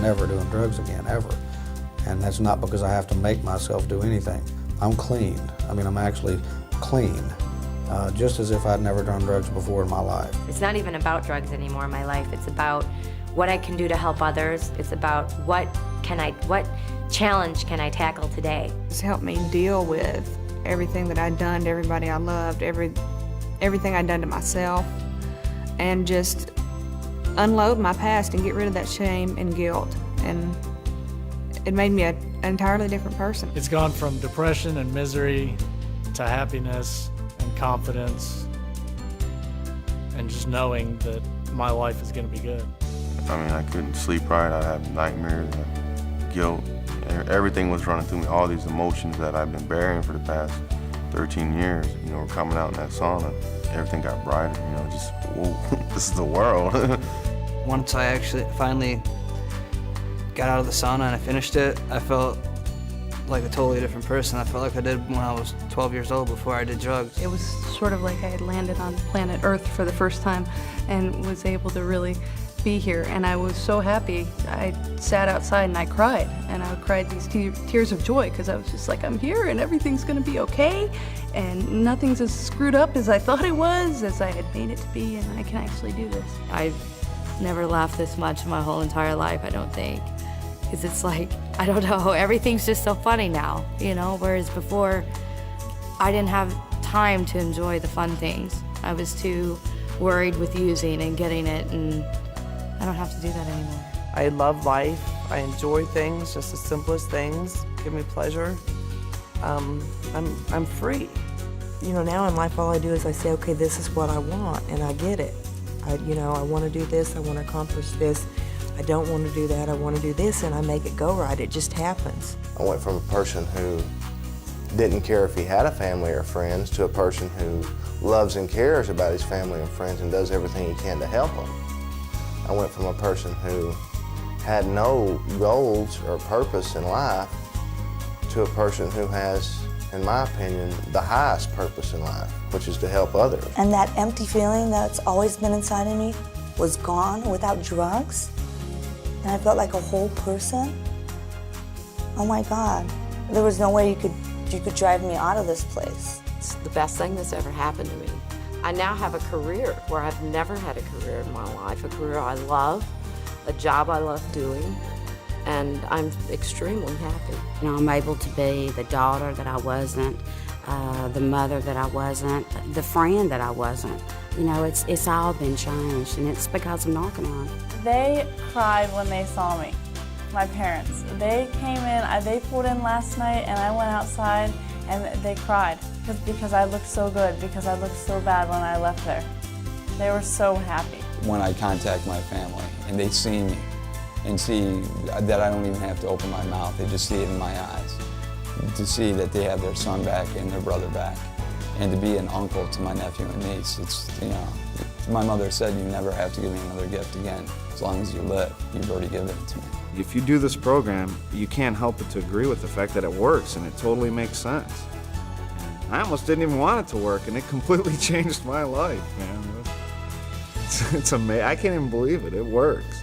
never doing drugs again, ever. And that's not because I have to make myself do anything. I'm clean. I mean, I'm actually clean, just as if I'd never done drugs before in my life. It's not even about drugs anymore in my life. It's about what I can do to help others. It's about what challenge can I tackle today. It's helped me deal with everything that I'd done to everybody I loved, everything I'd done to myself, and just unload my past and get rid of that shame and guilt. And it made me an entirely different person. It's gone from depression and misery to happiness and confidence and just knowing that my life is going to be good. I mean, I couldn't sleep right. I had nightmares, guilt. Everything was running through me. All these emotions that I've been bearing for the past 13 years, were coming out in that sauna. Everything got brighter, just, whoa, this is the world. Once I actually finally got out of the sauna and I finished it, I felt like a totally different person. I felt like I did when I was 12 years old before I did drugs. It was sort of like I had landed on planet Earth for the first time and was able to really be here, and I was so happy. I sat outside and I cried, and I cried these tears of joy because I was just like, I'm here and everything's gonna be okay, and nothing's as screwed up as I thought it was, as I had made it to be, and I can actually do this. I've never laughed this much in my whole entire life, I don't think, because it's like, I don't know, everything's just so funny now, whereas before I didn't have time to enjoy the fun things. I was too worried with using and getting it, and I don't have to do that anymore. I love life. I enjoy things, just the simplest things give me pleasure. I'm free. Now in life, all I do is I say, okay, this is what I want, and I get it. I want to do this, I want to accomplish this. I don't want to do that, I want to do this, and I make it go right. It just happens. I went from a person who didn't care if he had a family or friends to a person who loves and cares about his family and friends and does everything he can to help them. I went from a person who had no goals or purpose in life to a person who has, in my opinion, the highest purpose in life, which is to help others. And that empty feeling that's always been inside of me was gone without drugs. And I felt like a whole person. Oh my God. There was no way you could drive me out of this place. It's the best thing that's ever happened to me. I now have a career where I've never had a career in my life, a career I love, a job I love doing, and I'm extremely happy. I'm able to be the daughter that I wasn't, the mother that I wasn't, the friend that I wasn't. It's all been changed, and it's because of Narconon. They cried when they saw me, my parents. They came in, they pulled in last night, and I went outside, and they cried because I looked so good, because I looked so bad when I left there. They were so happy. When I contact my family and they see me and see that I don't even have to open my mouth, they just see it in my eyes, to see that they have their son back and their brother back, and to be an uncle to my nephew and niece. It's, my mother said, you never have to give me another gift again. As long as you live, you've already given it to me. If you do this program, you can't help but to agree with the fact that it works, and it totally makes sense. I almost didn't even want it to work, and it completely changed my life, man. It's amazing. I can't even believe it. It works.